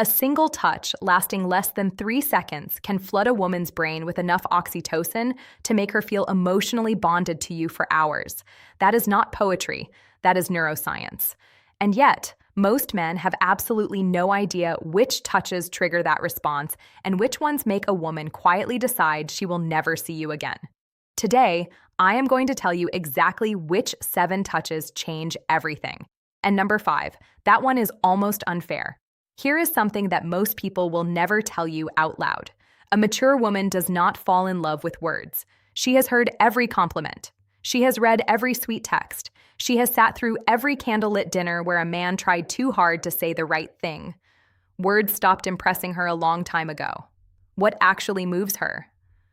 A single touch lasting less than 3 seconds can flood a woman's brain with enough oxytocin to make her feel emotionally bonded to you for hours. That is not poetry, that is neuroscience. And yet, most men have absolutely no idea which touches trigger that response and which ones make a woman quietly decide she will never see you again. Today, I am going to tell you exactly which 7 touches change everything. And number 5, that one is almost unfair. Here is something that most people will never tell you out loud. A mature woman does not fall in love with words. She has heard every compliment. She has read every sweet text. She has sat through every candlelit dinner where a man tried too hard to say the right thing. Words stopped impressing her a long time ago. What actually moves her?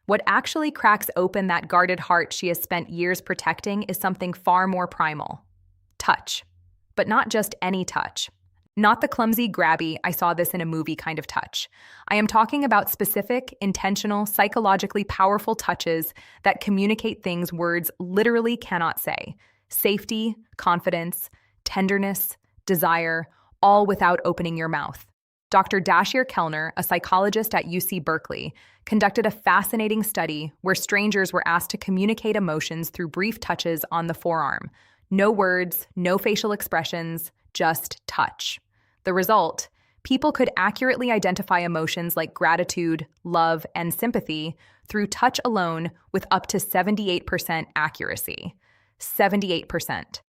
What actually cracks open that guarded heart she has spent years protecting is something far more primal. Touch. But not just any touch. Not the clumsy, grabby, I saw this in a movie kind of touch. I am talking about specific, intentional, psychologically powerful touches that communicate things words literally cannot say. Safety, confidence, tenderness, desire, all without opening your mouth. Dr. Dashir Kellner, a psychologist at UC Berkeley, conducted a fascinating study where strangers were asked to communicate emotions through brief touches on the forearm. No words, no facial expressions, just touch. The result, people could accurately identify emotions like gratitude, love, and sympathy through touch alone with up to 78% accuracy. 78%.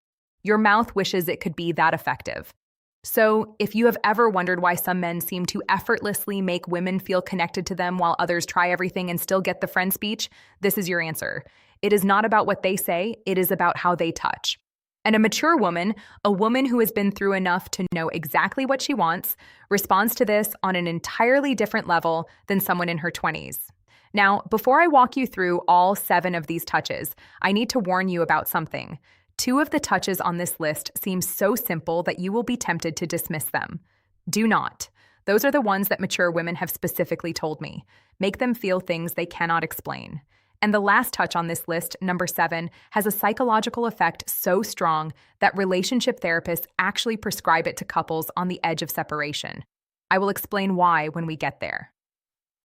Your mouth wishes it could be that effective. So, if you have ever wondered why some men seem to effortlessly make women feel connected to them while others try everything and still get the friend speech, this is your answer. It is not about what they say, it is about how they touch. And a mature woman, a woman who has been through enough to know exactly what she wants, responds to this on an entirely different level than someone in her 20s. Now, before I walk you through all 7 of these touches, I need to warn you about something. 2 of the touches on this list seem so simple that you will be tempted to dismiss them. Do not. Those are the ones that mature women have specifically told me. Make them feel things they cannot explain. And the last touch on this list, number 7, has a psychological effect so strong that relationship therapists actually prescribe it to couples on the edge of separation. I will explain why when we get there.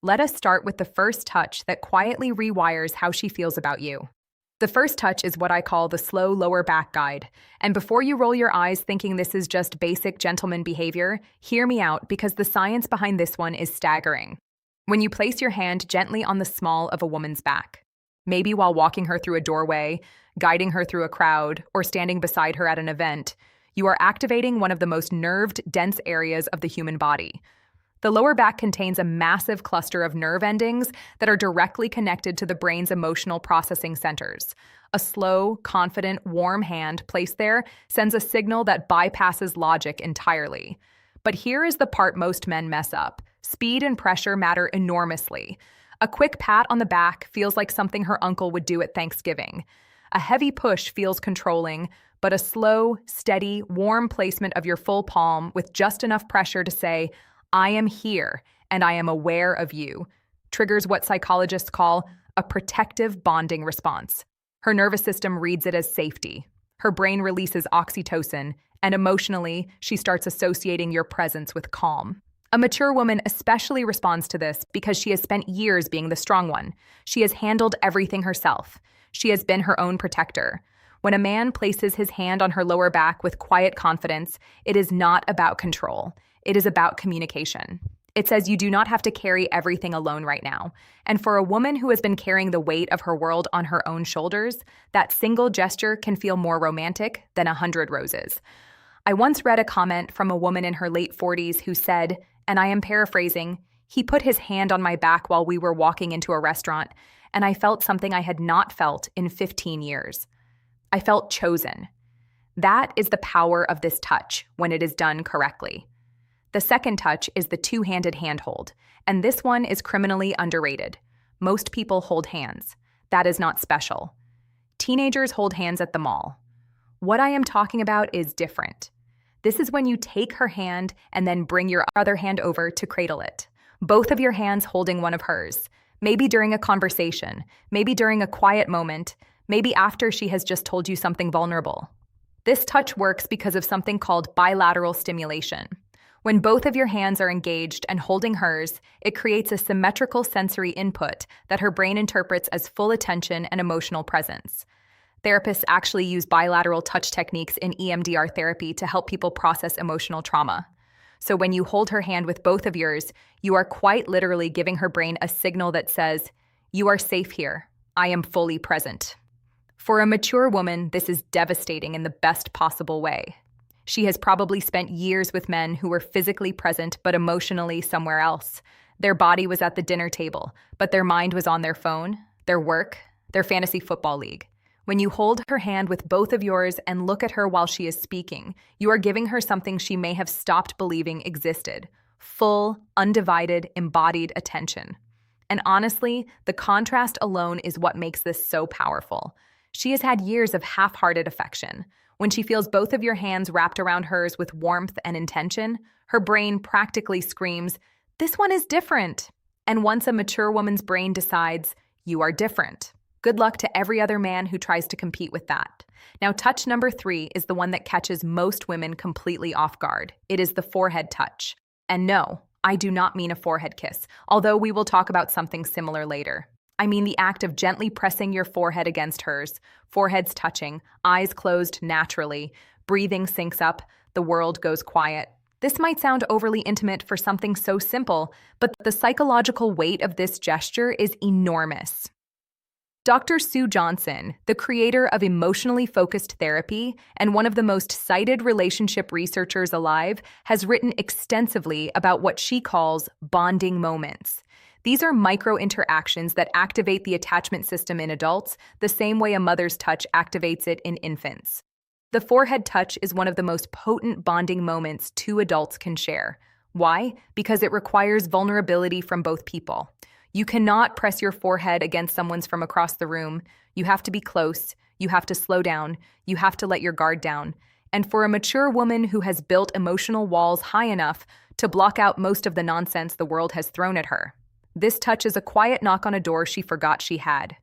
Let us start with the first touch that quietly rewires how she feels about you. The first touch is what I call the slow lower back guide. And before you roll your eyes thinking this is just basic gentleman behavior, hear me out because the science behind this one is staggering. When you place your hand gently on the small of a woman's back, maybe while walking her through a doorway, guiding her through a crowd, or standing beside her at an event, you are activating one of the most nerved, dense areas of the human body. The lower back contains a massive cluster of nerve endings that are directly connected to the brain's emotional processing centers. A slow, confident, warm hand placed there sends a signal that bypasses logic entirely. But here is the part most men mess up. Speed and pressure matter enormously. A quick pat on the back feels like something her uncle would do at Thanksgiving. A heavy push feels controlling, but a slow, steady, warm placement of your full palm with just enough pressure to say, I am here and I am aware of you, triggers what psychologists call a protective bonding response. Her nervous system reads it as safety. Her brain releases oxytocin, and emotionally, she starts associating your presence with calm. A mature woman especially responds to this because she has spent years being the strong one. She has handled everything herself. She has been her own protector. When a man places his hand on her lower back with quiet confidence, it is not about control. It is about communication. It says you do not have to carry everything alone right now. And for a woman who has been carrying the weight of her world on her own shoulders, that single gesture can feel more romantic than 100 roses. I once read a comment from a woman in her late 40s who said, and I am paraphrasing, he put his hand on my back while we were walking into a restaurant, and I felt something I had not felt in 15 years. I felt chosen. That is the power of this touch when it is done correctly. The second touch is the two-handed handhold, and this one is criminally underrated. Most people hold hands. That is not special. Teenagers hold hands at the mall. What I am talking about is different. This is when you take her hand and then bring your other hand over to cradle it. Both of your hands holding one of hers. Maybe during a conversation, maybe during a quiet moment, maybe after she has just told you something vulnerable. This touch works because of something called bilateral stimulation. When both of your hands are engaged and holding hers, it creates a symmetrical sensory input that her brain interprets as full attention and emotional presence. Therapists actually use bilateral touch techniques in EMDR therapy to help people process emotional trauma. So when you hold her hand with both of yours, you are quite literally giving her brain a signal that says, "You are safe here. I am fully present." For a mature woman, this is devastating in the best possible way. She has probably spent years with men who were physically present but emotionally somewhere else. Their body was at the dinner table, but their mind was on their phone, their work, their fantasy football league. When you hold her hand with both of yours and look at her while she is speaking, you are giving her something she may have stopped believing existed: full, undivided, embodied attention. And honestly, the contrast alone is what makes this so powerful. She has had years of half-hearted affection. When she feels both of your hands wrapped around hers with warmth and intention, her brain practically screams, "This one is different." And once a mature woman's brain decides, "You are different," good luck to every other man who tries to compete with that. Now, touch number 3 is the one that catches most women completely off guard. It is the forehead touch. And no, I do not mean a forehead kiss, although we will talk about something similar later. I mean the act of gently pressing your forehead against hers, foreheads touching, eyes closed naturally, breathing syncs up, the world goes quiet. This might sound overly intimate for something so simple, but the psychological weight of this gesture is enormous. Dr. Sue Johnson, the creator of emotionally focused therapy and one of the most cited relationship researchers alive, has written extensively about what she calls bonding moments. These are micro-interactions that activate the attachment system in adults the same way a mother's touch activates it in infants. The forehead touch is one of the most potent bonding moments two adults can share. Why? Because it requires vulnerability from both people. You cannot press your forehead against someone's from across the room. You have to be close. You have to slow down. You have to let your guard down. And for a mature woman who has built emotional walls high enough to block out most of the nonsense the world has thrown at her, this touch is a quiet knock on a door she forgot she had.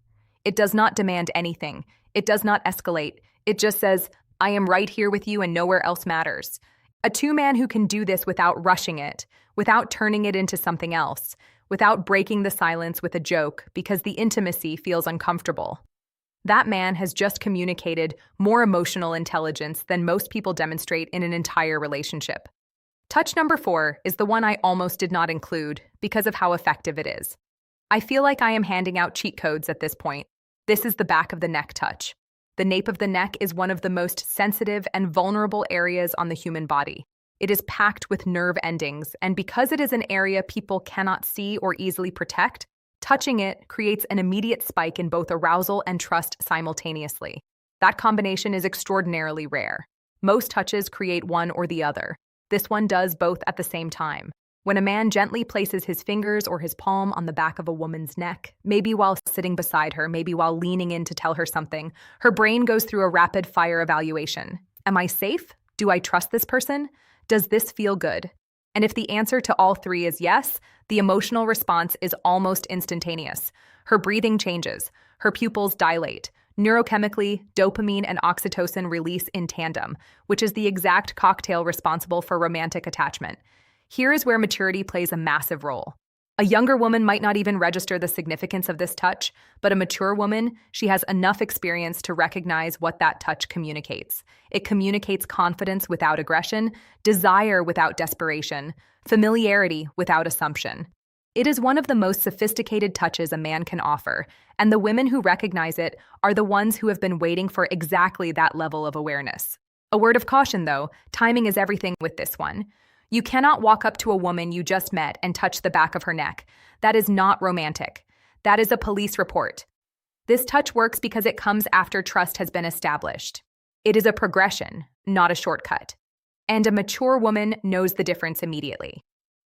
It does not demand anything. It does not escalate. It just says, "I am right here with you and nowhere else matters." A two-man who can do this without rushing it, without turning it into something else, without breaking the silence with a joke because the intimacy feels uncomfortable. That man has just communicated more emotional intelligence than most people demonstrate in an entire relationship. Touch number 4 is the one I almost did not include because of how effective it is. I feel like I am handing out cheat codes at this point. This is the back of the neck touch. The nape of the neck is one of the most sensitive and vulnerable areas on the human body. It is packed with nerve endings, and because it is an area people cannot see or easily protect, touching it creates an immediate spike in both arousal and trust simultaneously. That combination is extraordinarily rare. Most touches create one or the other. This one does both at the same time. When a man gently places his fingers or his palm on the back of a woman's neck, maybe while sitting beside her, maybe while leaning in to tell her something, her brain goes through a rapid-fire evaluation. Am I safe? Do I trust this person? Does this feel good? And if the answer to all 3 is yes, the emotional response is almost instantaneous. Her breathing changes, her pupils dilate. Neurochemically, dopamine and oxytocin release in tandem, which is the exact cocktail responsible for romantic attachment. Here is where maturity plays a massive role. A younger woman might not even register the significance of this touch, but a mature woman, she has enough experience to recognize what that touch communicates. It communicates confidence without aggression, desire without desperation, familiarity without assumption. It is one of the most sophisticated touches a man can offer, and the women who recognize it are the ones who have been waiting for exactly that level of awareness. A word of caution, though, timing is everything with this one. You cannot walk up to a woman you just met and touch the back of her neck. That is not romantic. That is a police report. This touch works because it comes after trust has been established. It is a progression, not a shortcut. And a mature woman knows the difference immediately.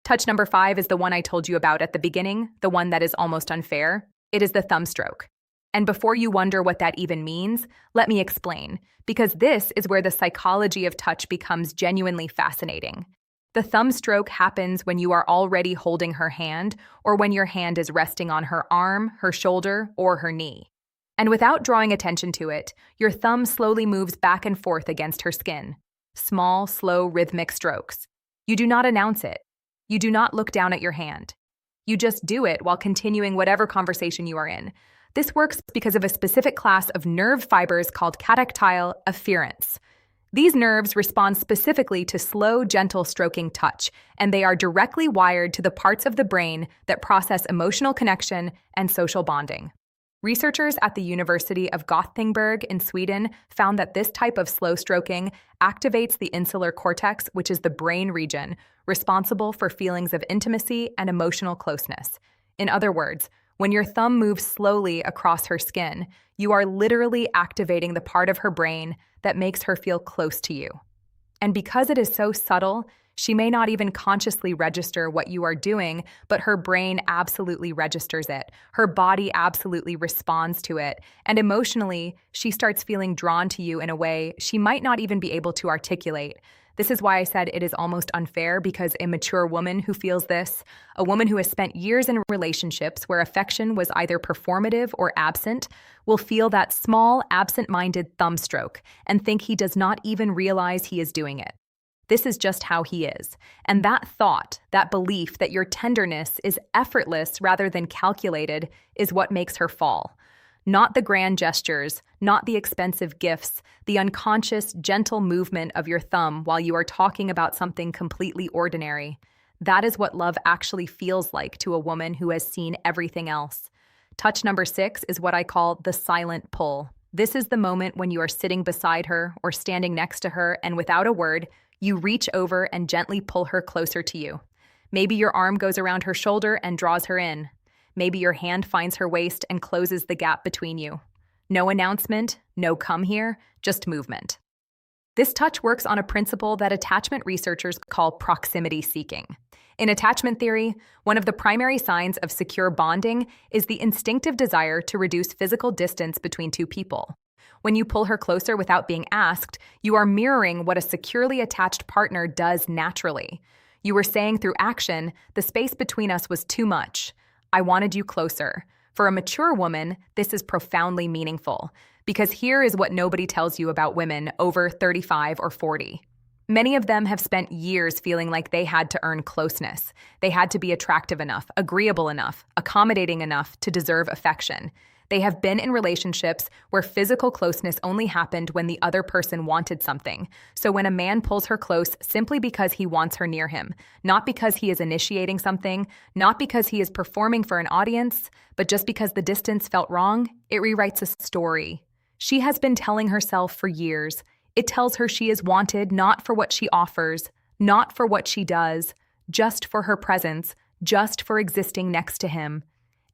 Touch number 5 is the one I told you about at the beginning, the one that is almost unfair. It is the thumb stroke. And before you wonder what that even means, let me explain, because this is where the psychology of touch becomes genuinely fascinating. The thumb stroke happens when you are already holding her hand or when your hand is resting on her arm, her shoulder, or her knee. And without drawing attention to it, your thumb slowly moves back and forth against her skin. Small, slow, rhythmic strokes. You do not announce it. You do not look down at your hand. You just do it while continuing whatever conversation you are in. This works because of a specific class of nerve fibers called catactile efferents. These nerves respond specifically to slow, gentle stroking touch, and they are directly wired to the parts of the brain that process emotional connection and social bonding. Researchers at the University of Gothenburg in Sweden found that this type of slow stroking activates the insular cortex, which is the brain region responsible for feelings of intimacy and emotional closeness. In other words, when your thumb moves slowly across her skin, you are literally activating the part of her brain that makes her feel close to you. And because it is so subtle, she may not even consciously register what you are doing, but her brain absolutely registers it. Her body absolutely responds to it. And emotionally, she starts feeling drawn to you in a way she might not even be able to articulate. This is why I said it is almost unfair, because a mature woman who feels this, a woman who has spent years in relationships where affection was either performative or absent, will feel that small, absent-minded thumb stroke and think he does not even realize he is doing it. This is just how he is. And that thought, that belief that your tenderness is effortless rather than calculated, is what makes her fall. Not the grand gestures, not the expensive gifts, the unconscious, gentle movement of your thumb while you are talking about something completely ordinary. That is what love actually feels like to a woman who has seen everything else. Touch number 6 is what I call the silent pull. This is the moment when you are sitting beside her or standing next to her, and without a word, you reach over and gently pull her closer to you. Maybe your arm goes around her shoulder and draws her in. Maybe your hand finds her waist and closes the gap between you. No announcement, no come here, just movement. This touch works on a principle that attachment researchers call proximity seeking. In attachment theory, one of the primary signs of secure bonding is the instinctive desire to reduce physical distance between two people. When you pull her closer without being asked, you are mirroring what a securely attached partner does naturally. You were saying through action, the space between us was too much. I wanted you closer. For a mature woman, this is profoundly meaningful, because here is what nobody tells you about women over 35 or 40. Many of them have spent years feeling like they had to earn closeness. They had to be attractive enough, agreeable enough, accommodating enough to deserve affection. They have been in relationships where physical closeness only happened when the other person wanted something. So when a man pulls her close simply because he wants her near him, not because he is initiating something, not because he is performing for an audience, but just because the distance felt wrong, it rewrites a story. She has been telling herself for years. It tells her she is wanted not for what she offers, not for what she does, just for her presence, just for existing next to him.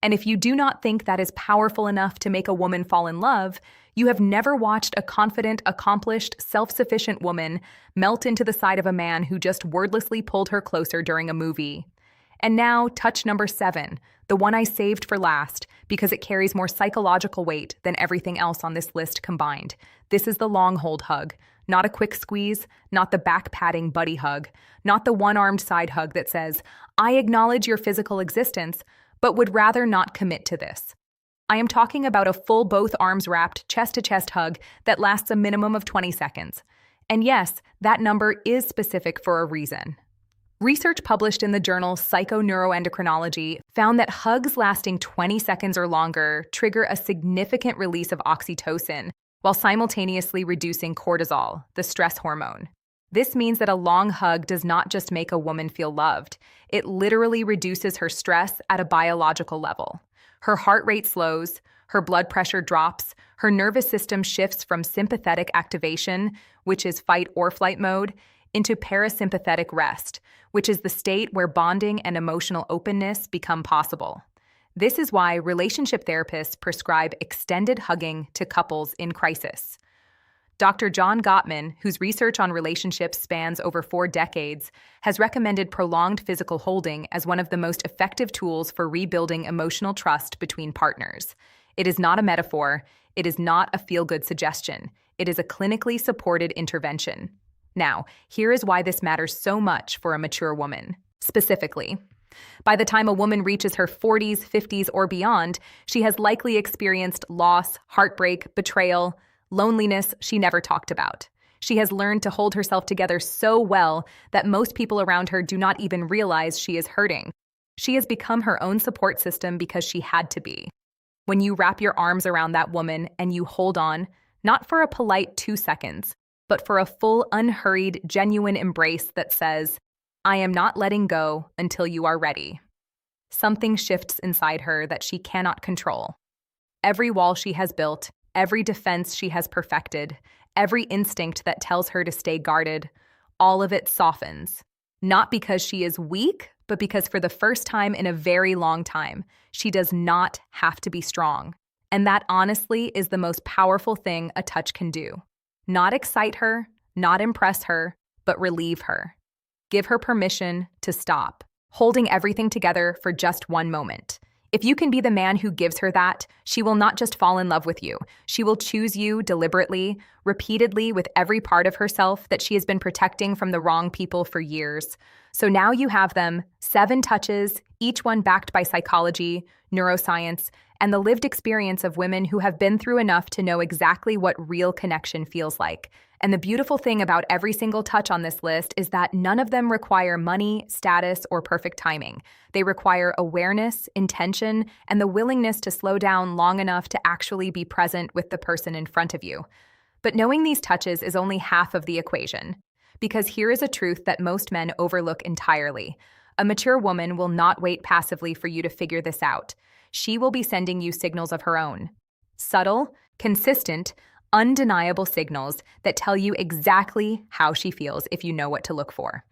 And if you do not think that is powerful enough to make a woman fall in love, you have never watched a confident, accomplished, self-sufficient woman melt into the side of a man who just wordlessly pulled her closer during a movie. And now, touch number 7, the one I saved for last because it carries more psychological weight than everything else on this list combined. This is the long hold hug. Not a quick squeeze, not the back-patting buddy hug, not the one-armed side hug that says, I acknowledge your physical existence, but would rather not commit to this. I am talking about a full both arms wrapped chest-to-chest hug that lasts a minimum of 20 seconds. And yes, that number is specific for a reason. Research published in the journal Psychoneuroendocrinology found that hugs lasting 20 seconds or longer trigger a significant release of oxytocin while simultaneously reducing cortisol, the stress hormone. This means that a long hug does not just make a woman feel loved. It literally reduces her stress at a biological level. Her heart rate slows, her blood pressure drops, her nervous system shifts from sympathetic activation, which is fight or flight mode, into parasympathetic rest, which is the state where bonding and emotional openness become possible. This is why relationship therapists prescribe extended hugging to couples in crisis. Dr. John Gottman, whose research on relationships spans over 4 decades, has recommended prolonged physical holding as one of the most effective tools for rebuilding emotional trust between partners. It is not a metaphor. It is not a feel-good suggestion. It is a clinically supported intervention. Now, here is why this matters so much for a mature woman. Specifically, by the time a woman reaches her 40s, 50s, or beyond, she has likely experienced loss, heartbreak, betrayal, loneliness she never talked about. She has learned to hold herself together so well that most people around her do not even realize she is hurting. She has become her own support system because she had to be. When you wrap your arms around that woman and you hold on, not for a polite 2 seconds, but for a full, unhurried, genuine embrace that says, "I am not letting go until you are ready." Something shifts inside her that she cannot control. Every wall she has built, every defense she has perfected, every instinct that tells her to stay guarded, all of it softens. Not because she is weak, but because for the first time in a very long time, she does not have to be strong. And that honestly is the most powerful thing a touch can do. Not excite her, not impress her, but relieve her. Give her permission to stop, holding everything together for just one moment. If you can be the man who gives her that, she will not just fall in love with you. She will choose you deliberately, repeatedly, with every part of herself that she has been protecting from the wrong people for years. So now you have them, 7 touches, each one backed by psychology, neuroscience, and the lived experience of women who have been through enough to know exactly what real connection feels like. And the beautiful thing about every single touch on this list is that none of them require money, status, or perfect timing. They require awareness, intention, and the willingness to slow down long enough to actually be present with the person in front of you. But knowing these touches is only half of the equation. Because here is a truth that most men overlook entirely. A mature woman will not wait passively for you to figure this out. She will be sending you signals of her own. Subtle, consistent, undeniable signals that tell you exactly how she feels if you know what to look for.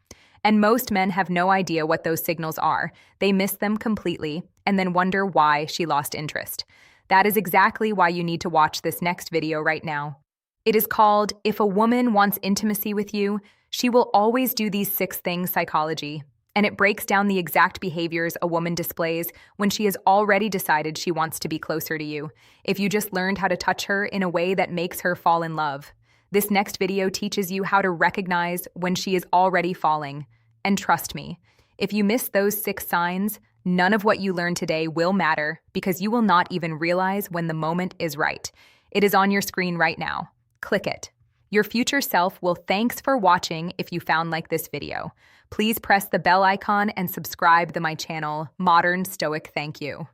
And most men have no idea what those signals are. They miss them completely and then wonder why she lost interest. That is exactly why you need to watch this next video right now. It is called "If a Woman Wants Intimacy with You, She Will Always Do These 6 Things Psychology." And it breaks down the exact behaviors a woman displays when she has already decided she wants to be closer to you, if you just learned how to touch her in a way that makes her fall in love. This next video teaches you how to recognize when she is already falling. And trust me, if you miss those 6 signs, none of what you learn today will matter because you will not even realize when the moment is right. It is on your screen right now. Click it. Your future self will thanks for watching if you found like this video. Please press the bell icon and subscribe to my channel, Modern Stoic Thank You.